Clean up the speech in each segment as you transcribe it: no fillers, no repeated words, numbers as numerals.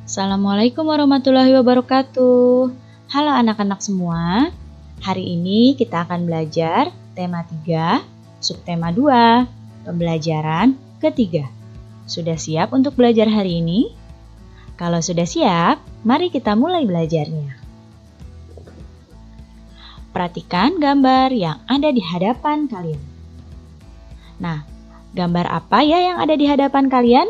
Assalamualaikum warahmatullahi wabarakatuh. Halo anak-anak semua. Hari ini kita akan belajar tema 3, subtema 2, pembelajaran ketiga. Sudah siap untuk belajar hari ini? Kalau sudah siap, mari kita mulai belajarnya. Perhatikan gambar yang ada di hadapan kalian. Nah, gambar apa ya yang ada di hadapan kalian?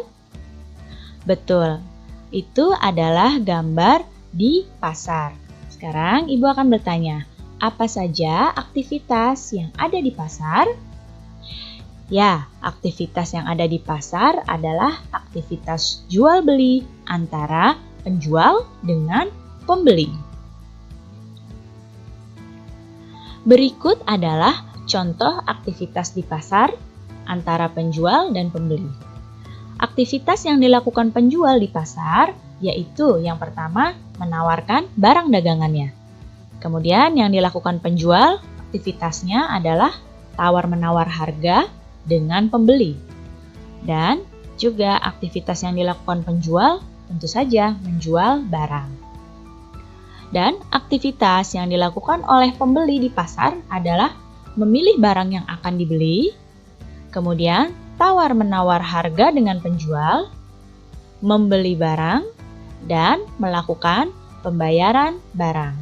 Betul, itu adalah gambar di pasar. Sekarang Ibu akan bertanya, apa saja aktivitas yang ada di pasar? Ya, aktivitas yang ada di pasar adalah aktivitas jual beli antara penjual dengan pembeli. Berikut adalah contoh aktivitas di pasar antara penjual dan pembeli. Aktivitas yang dilakukan penjual di pasar yaitu yang pertama menawarkan barang dagangannya. Kemudian yang dilakukan penjual aktivitasnya adalah tawar-menawar harga dengan pembeli. Dan juga aktivitas yang dilakukan penjual tentu saja menjual barang. Dan aktivitas yang dilakukan oleh pembeli di pasar adalah memilih barang yang akan dibeli, kemudian tawar-menawar harga dengan penjual, membeli barang, dan melakukan pembayaran barang.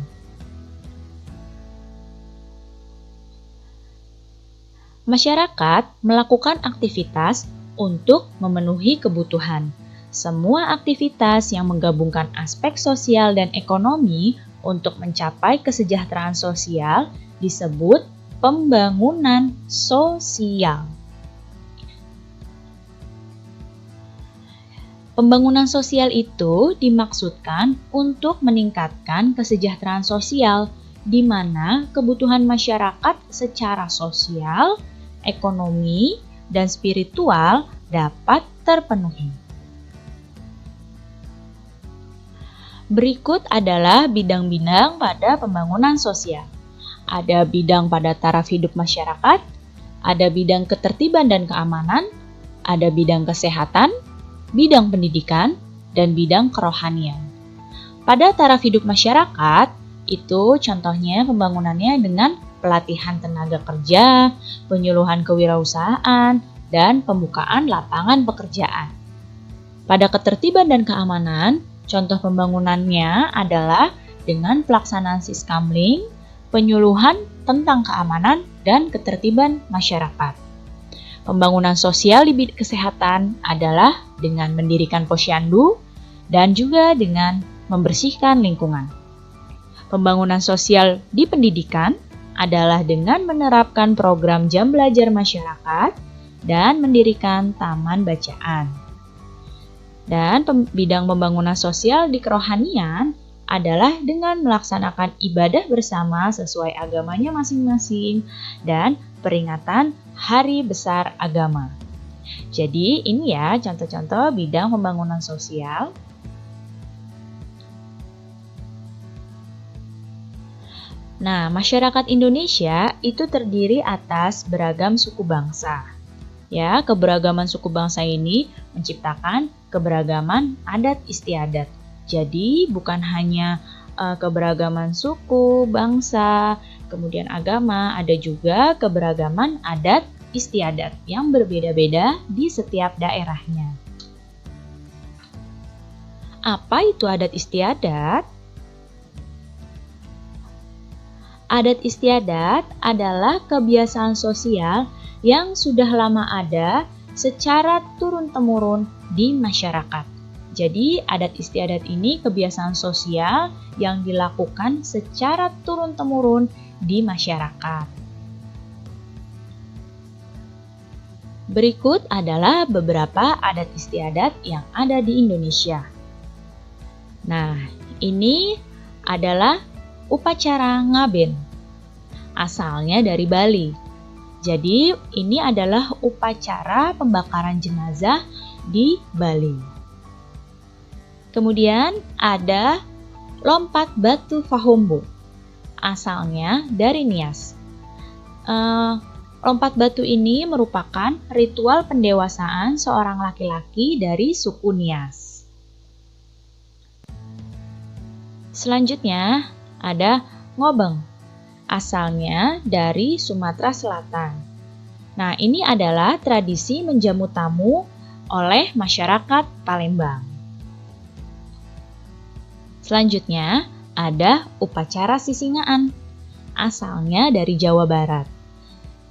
Masyarakat melakukan aktivitas untuk memenuhi kebutuhan. Semua aktivitas yang menggabungkan aspek sosial dan ekonomi untuk mencapai kesejahteraan sosial disebut pembangunan sosial. Pembangunan sosial itu dimaksudkan untuk meningkatkan kesejahteraan sosial, di mana kebutuhan masyarakat secara sosial, ekonomi, dan spiritual dapat terpenuhi. Berikut adalah bidang-bidang pada pembangunan sosial. Ada bidang pada taraf hidup masyarakat, ada bidang ketertiban dan keamanan, ada bidang kesehatan, bidang pendidikan, dan bidang kerohanian. Pada taraf hidup masyarakat, itu contohnya pembangunannya dengan pelatihan tenaga kerja, penyuluhan kewirausahaan, dan pembukaan lapangan pekerjaan. Pada ketertiban dan keamanan, contoh pembangunannya adalah dengan pelaksanaan siskamling, penyuluhan tentang keamanan dan ketertiban masyarakat. Pembangunan sosial di bidang kesehatan adalah dengan mendirikan posyandu dan juga dengan membersihkan lingkungan. Pembangunan sosial di pendidikan adalah dengan menerapkan program jam belajar masyarakat dan mendirikan taman bacaan. Dan bidang pembangunan sosial di kerohanian adalah dengan melaksanakan ibadah bersama sesuai agamanya masing-masing dan peringatan Hari Besar Agama. Jadi ini ya contoh-contoh bidang pembangunan sosial. Nah, masyarakat Indonesia itu terdiri atas beragam suku bangsa. Ya, keberagaman suku bangsa ini menciptakan keberagaman adat istiadat. Jadi bukan hanya keberagaman suku, bangsa, kemudian agama, ada juga keberagaman adat istiadat yang berbeda-beda di setiap daerahnya. Apa itu adat istiadat? Adat istiadat adalah kebiasaan sosial yang sudah lama ada secara turun-temurun di masyarakat. Jadi, adat istiadat ini kebiasaan sosial yang dilakukan secara turun-temurun di masyarakat. Berikut adalah beberapa adat istiadat yang ada di Indonesia. Nah, ini adalah upacara ngaben. Asalnya dari Bali. Jadi, ini adalah upacara pembakaran jenazah di Bali. Kemudian ada lompat batu Fahombo, asalnya dari Nias. Lompat batu ini merupakan ritual pendewasaan seorang laki-laki dari suku Nias. Selanjutnya ada ngobeng, asalnya dari Sumatera Selatan. Nah, ini adalah tradisi menjamu tamu oleh masyarakat Palembang. Selanjutnya ada upacara sisingaan, asalnya dari Jawa Barat.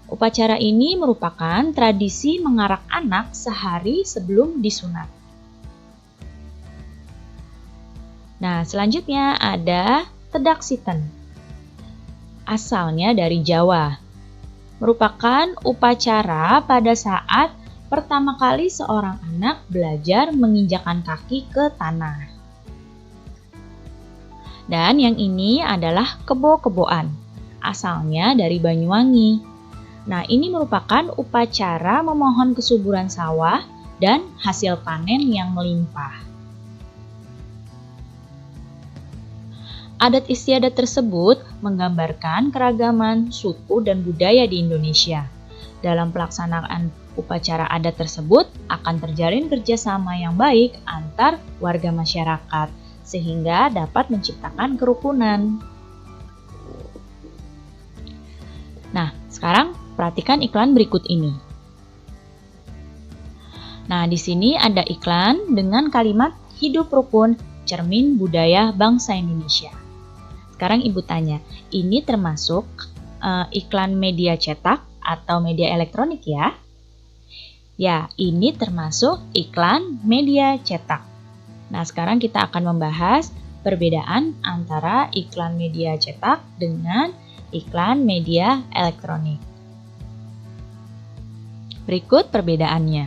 Upacara ini merupakan tradisi mengarak anak sehari sebelum disunat. Nah, selanjutnya ada tedak siten, asalnya dari Jawa. Merupakan upacara pada saat pertama kali seorang anak belajar menginjakkan kaki ke tanah. Dan yang ini adalah kebo-keboan, asalnya dari Banyuwangi. Nah, ini merupakan upacara memohon kesuburan sawah dan hasil panen yang melimpah. Adat istiadat tersebut menggambarkan keragaman suku dan budaya di Indonesia. Dalam pelaksanaan upacara adat tersebut akan terjalin kerjasama yang baik antar warga masyarakat, sehingga dapat menciptakan kerukunan. Nah, sekarang perhatikan iklan berikut ini. Nah, di sini ada iklan dengan kalimat hidup rukun, cermin budaya bangsa Indonesia. Sekarang Ibu tanya, ini termasuk iklan media cetak atau media elektronik ya? Ya, ini termasuk iklan media cetak. Nah, sekarang kita akan membahas perbedaan antara iklan media cetak dengan iklan media elektronik. Berikut perbedaannya.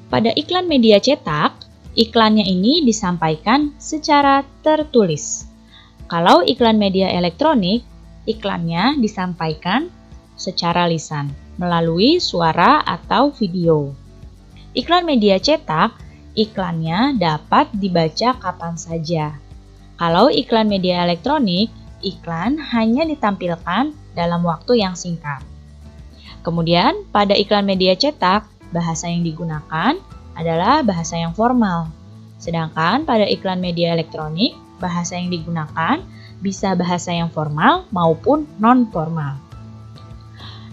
Pada iklan media cetak, iklannya ini disampaikan secara tertulis. Kalau iklan media elektronik, iklannya disampaikan secara lisan, melalui suara atau video. Iklan media cetak, iklannya dapat dibaca kapan saja. Kalau iklan media elektronik, iklan hanya ditampilkan dalam waktu yang singkat. Kemudian, pada iklan media cetak, bahasa yang digunakan adalah bahasa yang formal. Sedangkan pada iklan media elektronik, bahasa yang digunakan bisa bahasa yang formal maupun non-formal.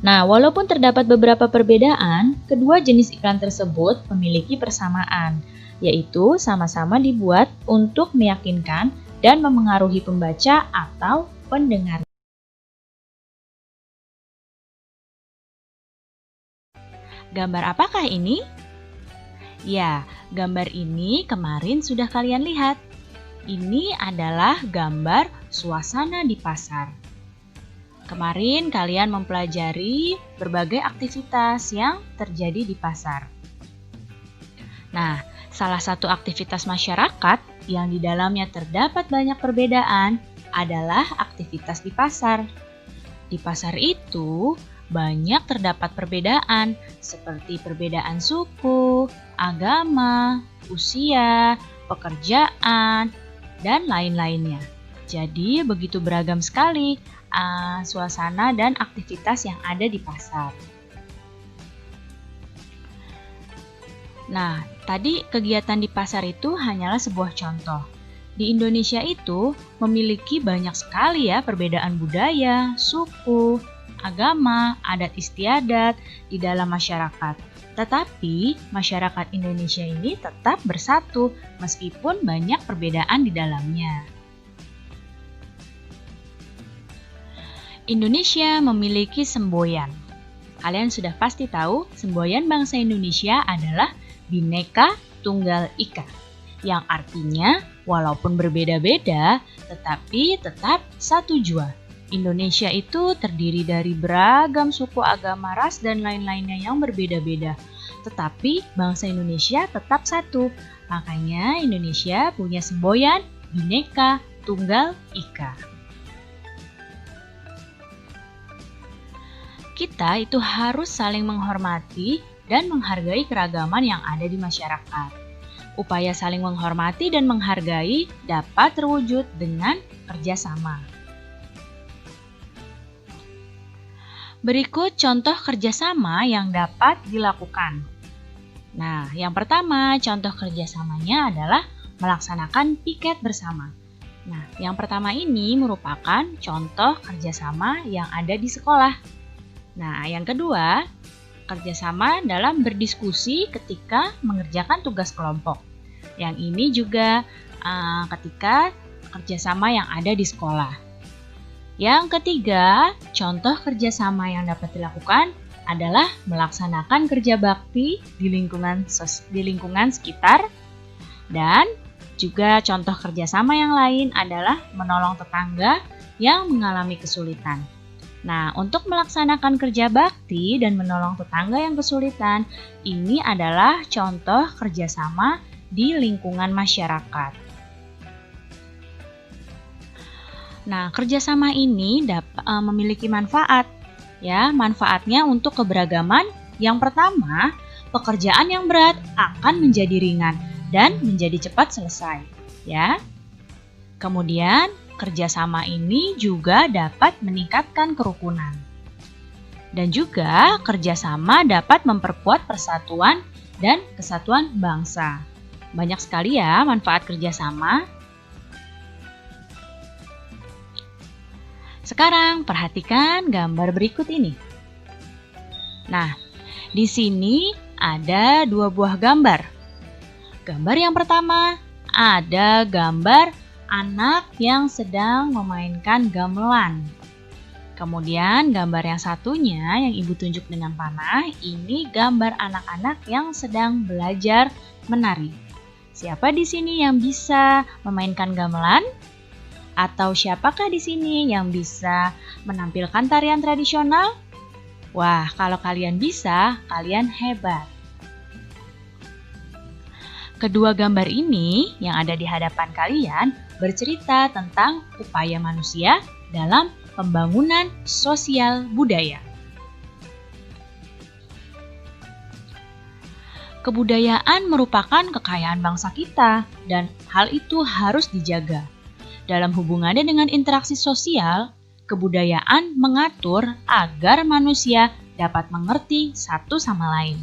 Nah, walaupun terdapat beberapa perbedaan, kedua jenis iklan tersebut memiliki persamaan, yaitu sama-sama dibuat untuk meyakinkan dan memengaruhi pembaca atau pendengar. Gambar apakah ini? Ya, gambar ini kemarin sudah kalian lihat. Ini adalah gambar suasana di pasar. Kemarin kalian mempelajari berbagai aktivitas yang terjadi di pasar. Nah, salah satu aktivitas masyarakat yang di dalamnya terdapat banyak perbedaan adalah aktivitas di pasar. Di pasar itu banyak terdapat perbedaan seperti perbedaan suku, agama, usia, pekerjaan, dan lain-lainnya. Jadi begitu beragam sekali suasana dan aktivitas yang ada di pasar. Nah, tadi kegiatan di pasar itu hanyalah sebuah contoh. Di Indonesia itu memiliki banyak sekali ya perbedaan budaya, suku, agama, adat istiadat di dalam masyarakat. Tetapi masyarakat Indonesia ini tetap bersatu meskipun banyak perbedaan di dalamnya. Indonesia memiliki semboyan. Kalian sudah pasti tahu semboyan bangsa Indonesia adalah Bhinneka Tunggal Ika, yang artinya walaupun berbeda-beda tetapi tetap satu jua. Indonesia itu terdiri dari beragam suku, agama, ras, dan lain-lainnya yang berbeda-beda. Tetapi bangsa Indonesia tetap satu. Makanya Indonesia punya semboyan Bhinneka Tunggal Ika. Kita itu harus saling menghormati dan menghargai keragaman yang ada di masyarakat. Upaya saling menghormati dan menghargai dapat terwujud dengan kerjasama. Berikut contoh kerjasama yang dapat dilakukan. Nah, yang pertama contoh kerjasamanya adalah melaksanakan piket bersama. Nah, yang pertama ini merupakan contoh kerjasama yang ada di sekolah. Nah, yang kedua, kerjasama dalam berdiskusi ketika mengerjakan tugas kelompok. Yang ini juga ketika kerjasama yang ada di sekolah. Yang ketiga, contoh kerjasama yang dapat dilakukan adalah melaksanakan kerja bakti di lingkungan sekitar. Dan juga contoh kerjasama yang lain adalah menolong tetangga yang mengalami kesulitan. Nah, untuk melaksanakan kerja bakti dan menolong tetangga yang kesulitan, ini adalah contoh kerjasama di lingkungan masyarakat. Nah, kerjasama ini memiliki manfaat. Ya, manfaatnya untuk keberagaman. Yang pertama, pekerjaan yang berat akan menjadi ringan dan menjadi cepat selesai. Ya. Kemudian, kerjasama ini juga dapat meningkatkan kerukunan. Dan juga kerjasama dapat memperkuat persatuan dan kesatuan bangsa. Banyak sekali ya manfaat kerjasama. Sekarang perhatikan gambar berikut ini. Nah, di sini ada dua buah gambar. Gambar yang pertama ada gambar anak yang sedang memainkan gamelan. Kemudian gambar yang satunya yang ibu tunjuk dengan panah, ini gambar anak-anak yang sedang belajar menari. Siapa di sini yang bisa memainkan gamelan? Atau siapakah di sini yang bisa menampilkan tarian tradisional? Wah, kalau kalian bisa, kalian hebat. Kedua gambar ini yang ada di hadapan kalian bercerita tentang upaya manusia dalam pembangunan sosial budaya. Kebudayaan merupakan kekayaan bangsa kita dan hal itu harus dijaga. Dalam hubungannya dengan interaksi sosial, kebudayaan mengatur agar manusia dapat mengerti satu sama lain.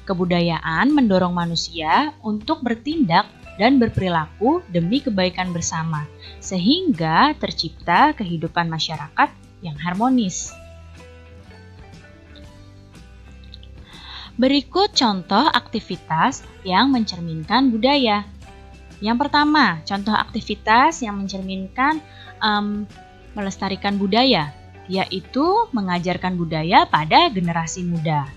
Kebudayaan mendorong manusia untuk bertindak dan berperilaku demi kebaikan bersama, sehingga tercipta kehidupan masyarakat yang harmonis. Berikut contoh aktivitas yang mencerminkan budaya. Yang pertama, contoh aktivitas yang mencerminkan melestarikan budaya, yaitu mengajarkan budaya pada generasi muda.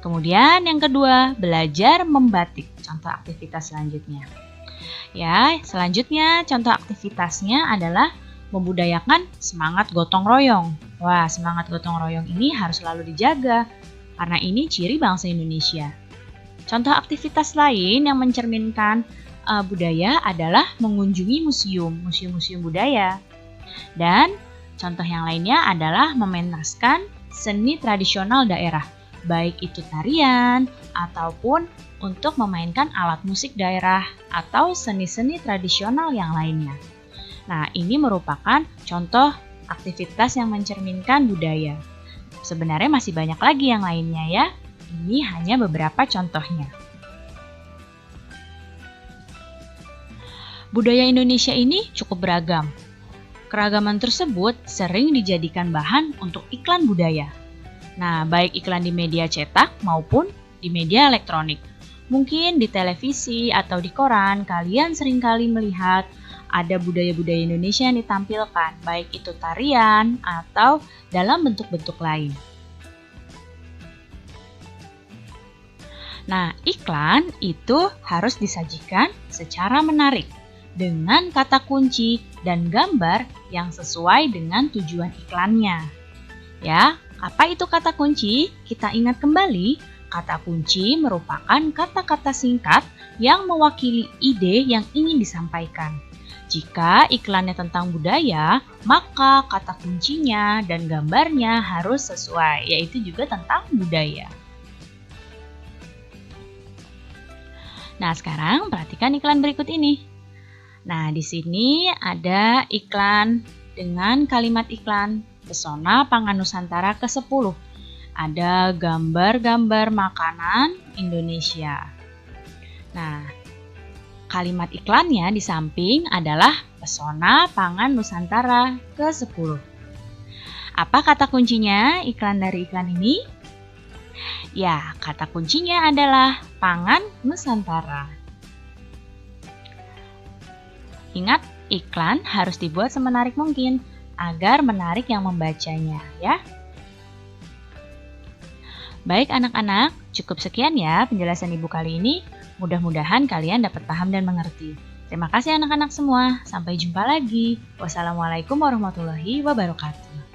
Kemudian yang kedua, belajar membatik, contoh aktivitas selanjutnya. Ya, selanjutnya contoh aktivitasnya adalah membudayakan semangat gotong royong. Wah, semangat gotong royong ini harus selalu dijaga, karena ini ciri bangsa Indonesia. Contoh aktivitas lain yang mencerminkan budaya adalah mengunjungi museum budaya. Dan contoh yang lainnya adalah mementaskan seni tradisional daerah, baik itu tarian ataupun untuk memainkan alat musik daerah atau seni-seni tradisional yang lainnya. Nah, ini merupakan contoh aktivitas yang mencerminkan budaya. Sebenarnya masih banyak lagi yang lainnya ya. Ini hanya beberapa contohnya. Budaya Indonesia ini cukup beragam. Keragaman tersebut sering dijadikan bahan untuk iklan budaya. Nah, baik iklan di media cetak maupun di media elektronik. Mungkin di televisi atau di koran, kalian seringkali melihat ada budaya-budaya Indonesia yang ditampilkan, baik itu tarian atau dalam bentuk-bentuk lain. Nah, iklan itu harus disajikan secara menarik, dengan kata kunci dan gambar yang sesuai dengan tujuan iklannya. Ya, apa itu kata kunci? Kita ingat kembali, kata kunci merupakan kata-kata singkat yang mewakili ide yang ingin disampaikan. Jika iklannya tentang budaya, maka kata kuncinya dan gambarnya harus sesuai, yaitu juga tentang budaya. Nah, sekarang perhatikan iklan berikut ini. Nah, di sini ada iklan dengan kalimat iklan Pesona Pangan Nusantara ke-10. Ada gambar-gambar makanan Indonesia. Nah, Kalimat iklannya di samping adalah Pesona Pangan Nusantara ke-10. Apa kata kuncinya iklan dari iklan ini? Ya, kata kuncinya adalah Pangan Nusantara. Ingat, iklan harus dibuat semenarik mungkin agar menarik yang membacanya, ya. Baik anak-anak, cukup sekian ya penjelasan Ibu kali ini. Mudah-mudahan kalian dapat paham dan mengerti. Terima kasih anak-anak semua. Sampai jumpa lagi. Wassalamualaikum warahmatullahi wabarakatuh.